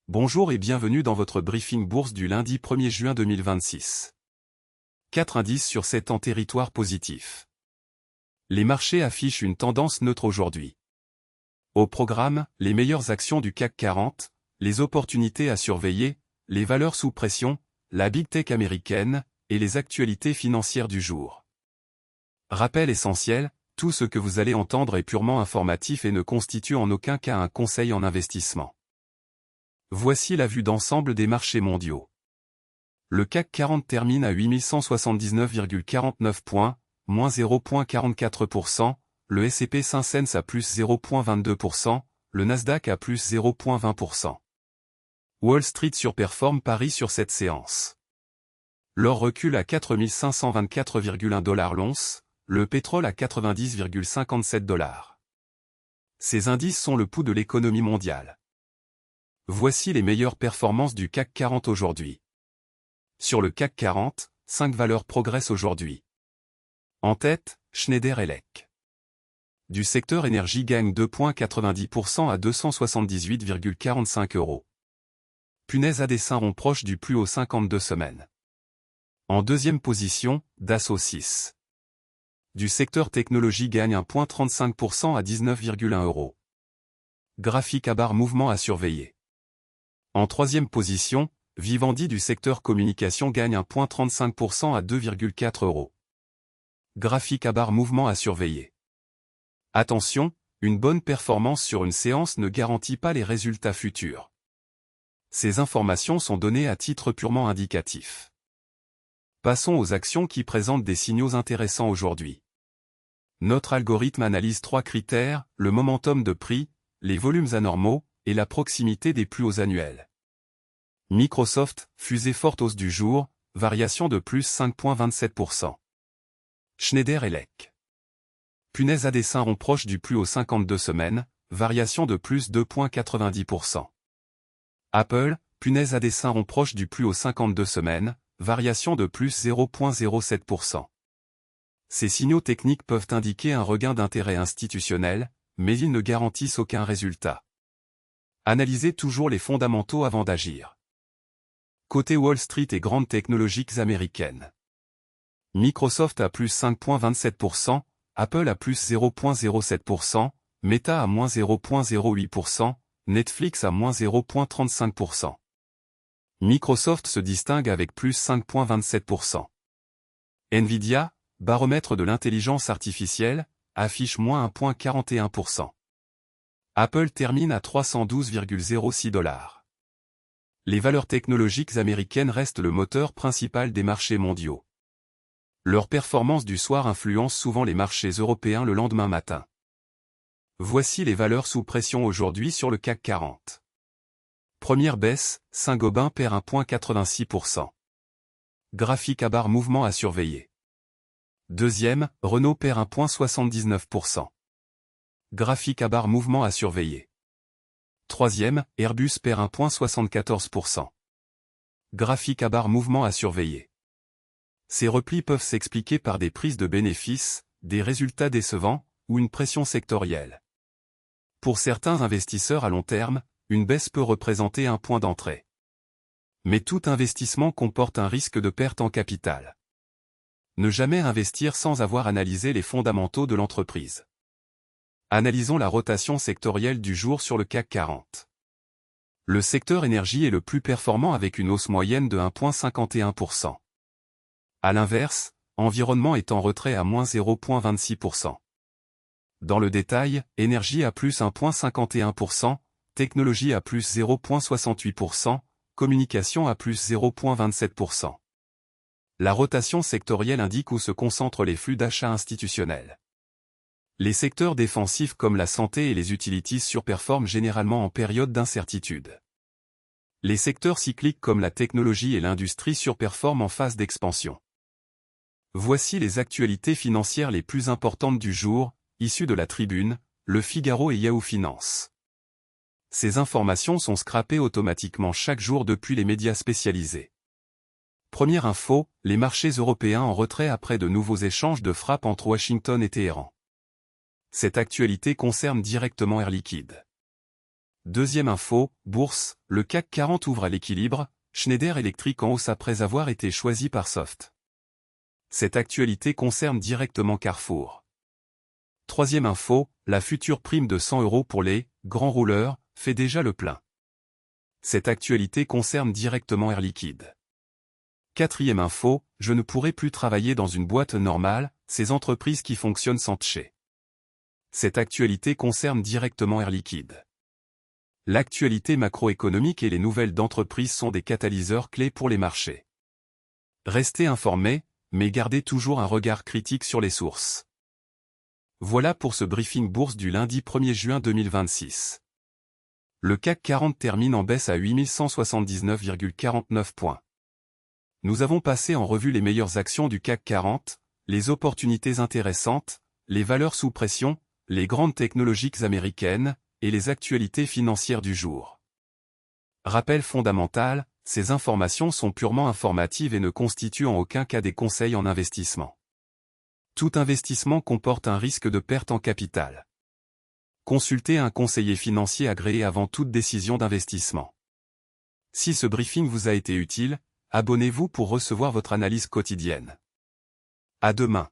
Bonjour et bienvenue dans votre briefing bourse du lundi 1er juin 2026. 4 indices sur 7 en territoire positif. Les marchés affichent une tendance neutre aujourd'hui. Au programme, les meilleures actions du CAC 40, les opportunités à surveiller, les valeurs sous pression, la Big Tech américaine, et les actualités financières du jour. Rappel essentiel, tout ce que vous allez entendre est purement informatif et ne constitue en aucun cas un conseil en investissement. Voici la vue d'ensemble des marchés mondiaux. Le CAC 40 termine à 8179,49 points, moins 0,44%, le S&P 500 à plus 0,22%, le Nasdaq à plus 0,20%. Wall Street surperforme Paris sur cette séance. L'or recule à 4524,1 $ l'once, le pétrole à 90,57 $. Ces indices sont le pouls de l'économie mondiale. Voici les meilleures performances du CAC 40 aujourd'hui. Sur le CAC 40, 5 valeurs progressent aujourd'hui. En tête, Schneider Electric. Du secteur énergie gagne 2,90% à 278,45 €. Punaise à dessin rond proche du plus haut 52 semaines. En deuxième position, Dassault 6. Du secteur technologie gagne 1,35% à 19,1 €. Graphique à barre mouvement à surveiller. En troisième position, Vivendi du secteur communication gagne 1,35% à 2,4 €. Graphique à barre mouvement à surveiller. Attention, une bonne performance sur une séance ne garantit pas les résultats futurs. Ces informations sont données à titre purement indicatif. Passons aux actions qui présentent des signaux intéressants aujourd'hui. Notre algorithme analyse 3 critères, le momentum de prix, les volumes anormaux, et la proximité des plus hauts annuels. Microsoft, fusée forte hausse du jour, variation de plus 5,27%. Schneider Electric. Punaise à dessin rond proche du plus haut 52 semaines, variation de plus 2,90%. Apple, punaise à dessin rond proche du plus haut 52 semaines, variation de plus 0,07%. Ces signaux techniques peuvent indiquer un regain d'intérêt institutionnel, mais ils ne garantissent aucun résultat. Analysez toujours les fondamentaux avant d'agir. Côté Wall Street et grandes technologiques américaines. Microsoft à plus 5,27%, Apple à plus 0,07%, Meta à moins 0,08%, Netflix à moins 0,35%. Microsoft se distingue avec plus 5,27%. Nvidia, baromètre de l'intelligence artificielle, affiche moins 1,41%. Apple termine à 312,06 $. Les valeurs technologiques américaines restent le moteur principal des marchés mondiaux. Leur performance du soir influence souvent les marchés européens le lendemain matin. Voici les valeurs sous pression aujourd'hui sur le CAC 40. Première baisse, Saint-Gobain perd 1,86%. Graphique à barre mouvement à surveiller. Deuxième, Renault perd 1,79%. Graphique à barre mouvement à surveiller. Troisième, Airbus perd 1,74%. Graphique à barre mouvement à surveiller. Ces replis peuvent s'expliquer par des prises de bénéfices, des résultats décevants, ou une pression sectorielle. Pour certains investisseurs à long terme, une baisse peut représenter un point d'entrée. Mais tout investissement comporte un risque de perte en capital. Ne jamais investir sans avoir analysé les fondamentaux de l'entreprise. Analysons la rotation sectorielle du jour sur le CAC 40. Le secteur énergie est le plus performant avec une hausse moyenne de 1,51%. À l'inverse, environnement est en retrait à moins 0,26%. Dans le détail, énergie à plus 1,51%, technologie à plus 0,68%, communication à plus 0,27%. La rotation sectorielle indique où se concentrent les flux d'achat institutionnels. Les secteurs défensifs comme la santé et les utilities surperforment généralement en période d'incertitude. Les secteurs cycliques comme la technologie et l'industrie surperforment en phase d'expansion. Voici les actualités financières les plus importantes du jour, issues de la Tribune, Le Figaro et Yahoo Finance. Ces informations sont scrapées automatiquement chaque jour depuis les médias spécialisés. Première info, les marchés européens en retrait après de nouveaux échanges de frappes entre Washington et Téhéran. Cette actualité concerne directement Air Liquide. Deuxième info, bourse, le CAC 40 ouvre à l'équilibre, Schneider Electric en hausse après avoir été choisi par Soft. Cette actualité concerne directement Carrefour. Troisième info, la future prime de 100 € pour les « grands rouleurs » fait déjà le plein. Cette actualité concerne directement Air Liquide. Quatrième info, je ne pourrai plus travailler dans une boîte normale, ces entreprises qui fonctionnent sans tché. Cette actualité concerne directement Air Liquide. L'actualité macroéconomique et les nouvelles d'entreprises sont des catalyseurs clés pour les marchés. Restez informés, mais gardez toujours un regard critique sur les sources. Voilà pour ce briefing bourse du lundi 1er juin 2026. Le CAC 40 termine en baisse à 8179,49 points. Nous avons passé en revue les meilleures actions du CAC 40, les opportunités intéressantes, les valeurs sous pression, les grandes technologiques américaines, et les actualités financières du jour. Rappel fondamental, ces informations sont purement informatives et ne constituent en aucun cas des conseils en investissement. Tout investissement comporte un risque de perte en capital. Consultez un conseiller financier agréé avant toute décision d'investissement. Si ce briefing vous a été utile, abonnez-vous pour recevoir votre analyse quotidienne. À demain.